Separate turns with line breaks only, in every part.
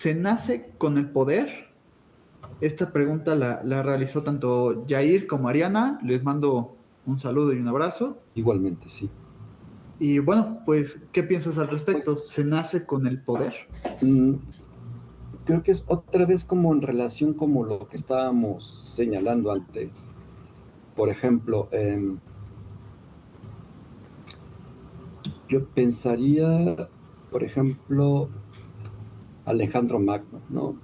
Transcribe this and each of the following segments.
¿Se nace con el poder? Esta pregunta la realizó tanto Jair como Ariana. Les mando un saludo y un abrazo.
Igualmente, sí.
Y bueno, pues, ¿qué piensas al
Pues
respecto? ¿Se nace con el poder?
mm, creo que es otra vez como en relación como lo que estábamos señalando antes. Por ejemplo, yo pensaría, por ejemplo, Alejandro Magno, ¿no?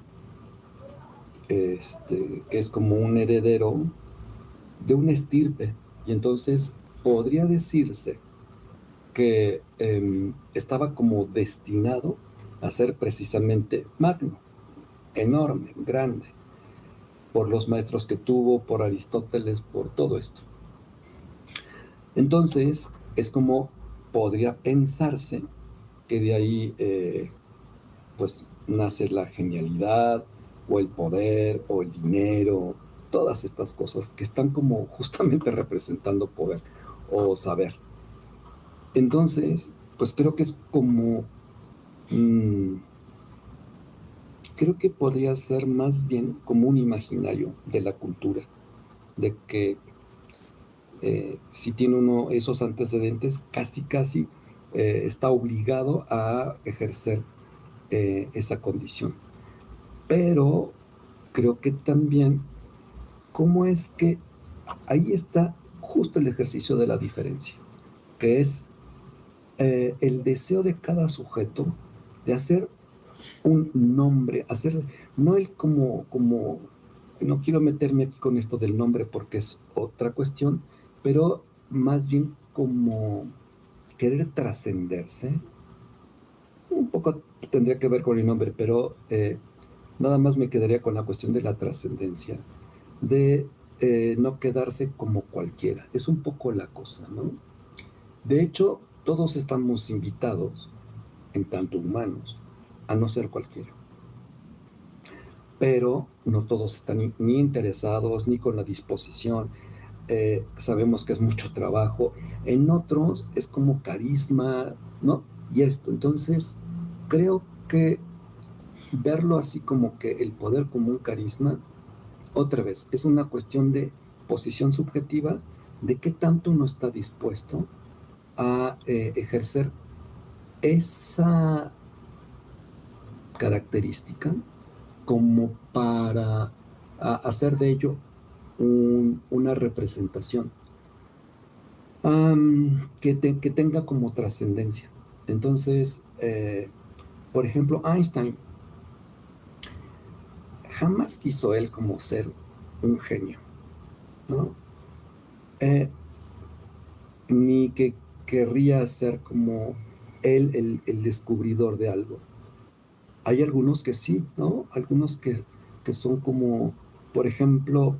Que es como un heredero de una estirpe. Y entonces podría decirse que estaba como destinado a ser precisamente magno, enorme, grande, por los maestros que tuvo, por Aristóteles, por todo esto. Entonces, es como podría pensarse que de ahí pues nace la genialidad o el poder o el dinero, todas estas cosas que están como justamente representando poder o saber. Entonces, pues creo que es como, mmm, creo que podría ser más bien como un imaginario de la cultura, de que si tiene uno esos antecedentes, casi, casi está obligado a ejercer esa condición. Pero creo que también, ¿cómo es que ahí está justo el ejercicio de la diferencia? Que es el deseo de cada sujeto de hacer un nombre, hacer, no el no quiero meterme aquí con esto del nombre porque es otra cuestión, pero más bien como querer trascenderse, un poco tendría que ver con el nombre, pero nada más me quedaría con la cuestión de la trascendencia, de no quedarse como cualquiera. Es un poco la cosa, ¿no? De hecho, todos estamos invitados, en tanto humanos, a no ser cualquiera. Pero no todos están ni interesados ni con la disposición. Sabemos que es mucho trabajo. En otros es como carisma, ¿no? Y esto. Entonces, creo que verlo así como que el poder como un carisma, otra vez, es una cuestión de posición subjetiva, de qué tanto uno está dispuesto a ejercer esa característica como para hacer de ello una representación que tenga como trascendencia. Entonces, por ejemplo, Einstein jamás quiso él como ser un genio, ¿no? Eh, ni que querría ser como él el descubridor de algo. Hay algunos que sí, ¿no? Algunos que son como, por ejemplo,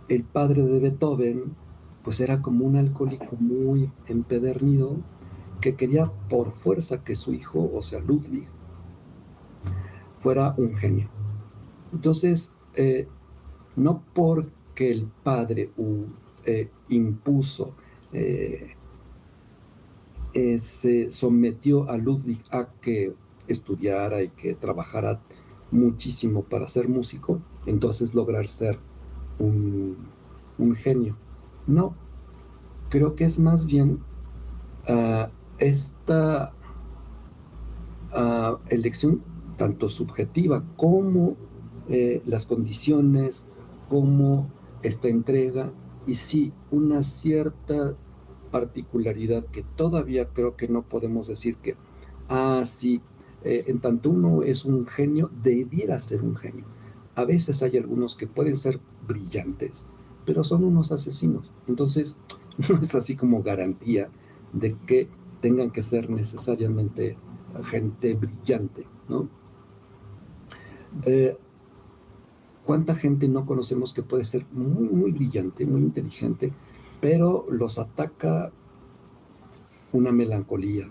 el padre de Beethoven, pues era como un alcohólico muy empedernido que quería por fuerza que su hijo, o sea, Ludwig, fuera un genio. Entonces, no porque el padre impuso, eh, se sometió a Ludwig a que estudiara y que trabajara muchísimo para ser músico, entonces lograr ser un, un genio. No, creo que es más bien esta elección tanto subjetiva como las condiciones, como esta entrega y sí una cierta particularidad que todavía creo que no podemos decir que, sí, en tanto uno es un genio, debiera ser un genio. A veces hay algunos que pueden ser brillantes, pero son unos asesinos. Entonces, no es así como garantía de que tengan que ser necesariamente gente brillante, ¿no? Eh, ¿Cuánta gente no conocemos que puede ser muy, muy brillante, muy inteligente, pero los ataca una melancolía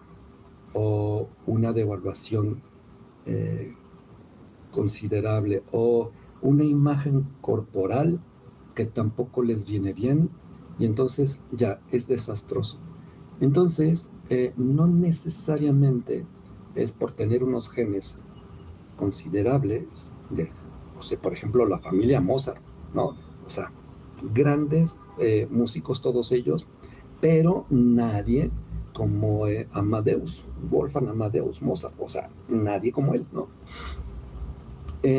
o una devaluación eh, considerable o una imagen corporal que tampoco les viene bien y entonces ya es desastroso? Entonces, no necesariamente es por tener unos genes considerables, o sea, por ejemplo, la familia Mozart, ¿no? O sea, grandes músicos todos ellos, pero nadie como Amadeus, Wolfgang Amadeus Mozart, o sea, nadie como él, ¿no?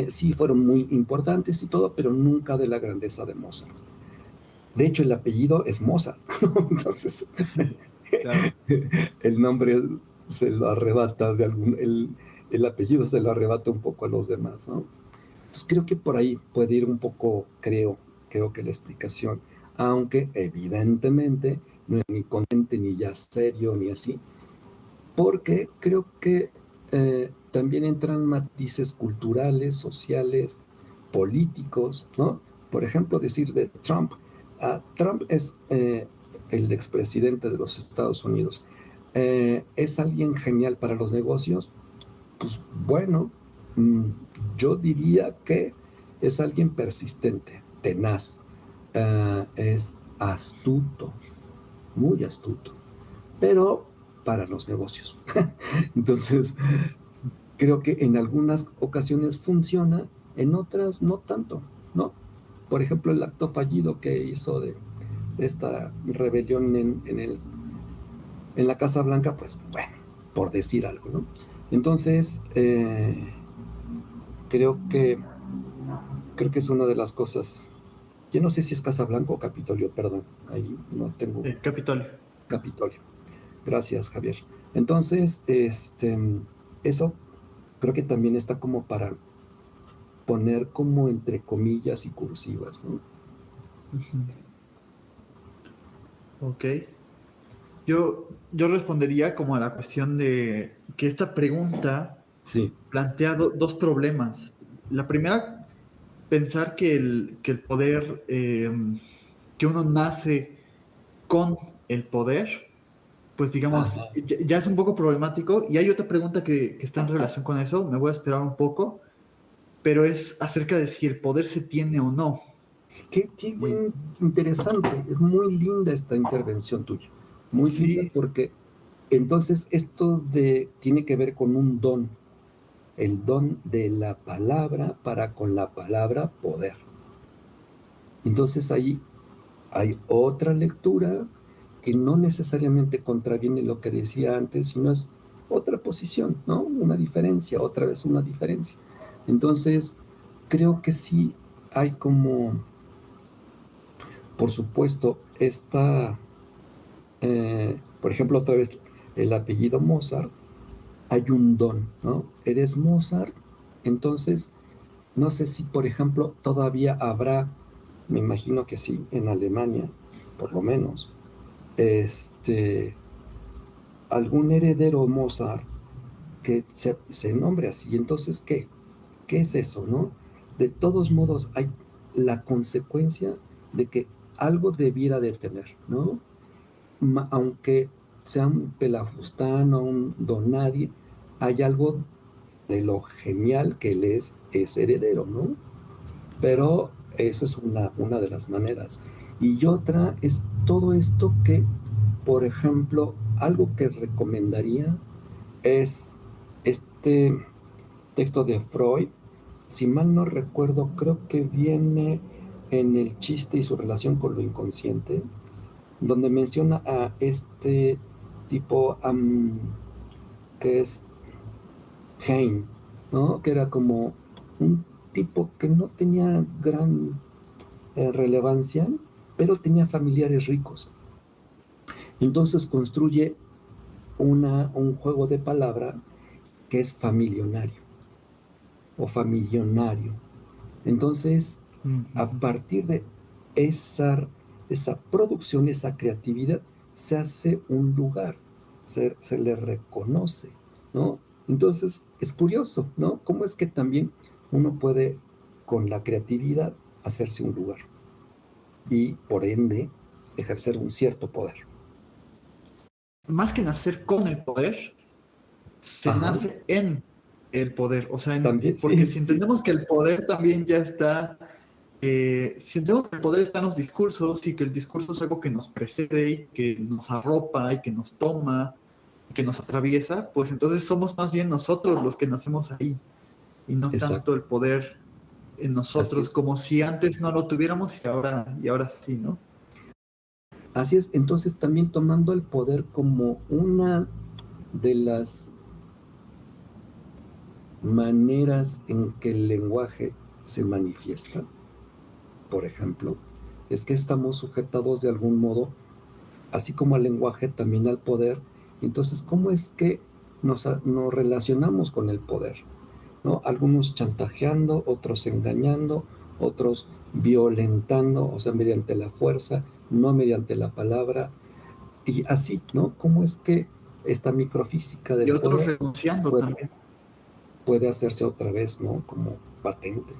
Sí fueron muy importantes y todo, pero nunca de la grandeza de Mozart. De hecho, el apellido es Mozart, ¿no? Entonces,
Claro.
el nombre se lo arrebata el apellido se lo arrebata un poco a los demás, ¿no? Entonces creo que por ahí puede ir un poco, creo que la explicación, aunque evidentemente no es ni consciente, ni ya serio, ni así, porque creo que también entran matices culturales, sociales, políticos, ¿no? Por ejemplo, decir de Trump. Trump es el expresidente de los Estados Unidos. ¿Es alguien genial para los negocios? Pues bueno, mm, yo diría que es alguien persistente, tenaz, es astuto, muy astuto, pero para los negocios. Entonces, creo que en algunas ocasiones funciona, en otras no tanto, ¿no? Por ejemplo, el acto fallido que hizo de esta rebelión en la Casa Blanca, pues bueno, por decir algo, ¿no? Entonces, creo que, creo que es una de las cosas. Yo no sé si es Casa Blanca o Capitolio, perdón, ahí no tengo
Capitolio.
Capitolio. Gracias, Javier. Entonces, eso creo que también está como para poner como entre comillas y cursivas, ¿no?
Ok. Yo respondería como a la cuestión de que esta pregunta
Sí,
plantea dos problemas. La primera, pensar que el poder, que uno nace con el poder, pues digamos,
ajá.
ya es un poco problemático. Y hay otra pregunta que está en relación con eso, me voy a esperar un poco, pero es acerca de si el poder se tiene o no.
Qué
Y
buen, interesante, es muy linda esta intervención tuya, muy linda
sí,
porque entonces esto tiene que ver con un don, el don de la palabra para con la palabra poder. Entonces ahí hay otra lectura que no necesariamente contraviene lo que decía antes, sino es otra posición, ¿no? Una diferencia, otra vez una diferencia. Entonces, creo que sí hay como, por supuesto, por ejemplo, otra vez el apellido Mozart, hay un don, ¿no? Eres Mozart, entonces, no sé si, por ejemplo, todavía habrá, me imagino que sí, en Alemania, por lo menos, este, algún heredero Mozart que se nombre así. Entonces, ¿qué es eso, no? De todos modos, hay la consecuencia de que algo debiera de tener, ¿no? Aunque sea un pelafustano, un don nadie, hay algo de lo genial que él es heredero, ¿no? Pero esa es una de las maneras. Y otra es todo esto que, por ejemplo, algo que recomendaría es este texto de Freud, si mal no recuerdo, creo que viene en el chiste y su relación con lo inconsciente, donde menciona a este tipo que es Hein, ¿no? Que era como un tipo que no tenía gran relevancia, pero tenía familiares ricos. Entonces construye un juego de palabra que es familionario o familionario. Entonces, a
ujú.
partir de esa producción, esa creatividad, se hace un lugar, se le reconoce, ¿no? Entonces, es curioso, ¿no? Cómo es que también uno puede, con la creatividad, hacerse un lugar y, por ende, ejercer un cierto poder.
Más que nacer con el poder, se
Ajá,
nace en el poder. O sea,
también,
porque
sí,
si
sí.
entendemos que el poder también ya está, si entendemos que el poder está en los discursos y que el discurso es algo que nos precede y que nos arropa y que nos toma, y que nos atraviesa, pues entonces somos más bien nosotros los que nacemos ahí. y no tanto
exacto.
el poder en
Así
nosotros,
es.
como si antes no lo tuviéramos y ahora sí, ¿no?
Así es. Entonces, también tomando el poder como una de las maneras en que el lenguaje se manifiesta, por ejemplo, es que estamos sujetados de algún modo, así como al lenguaje, también al poder. Entonces, ¿cómo es que nos relacionamos con el poder? ¿No? Algunos chantajeando, otros engañando, otros violentando, o sea, mediante la fuerza, no mediante la palabra, y así, ¿no? ¿Cómo es que esta microfísica
Y
del
otros
poder
renunciando
puede,
también.
puede hacerse otra vez, ¿no? Como patente.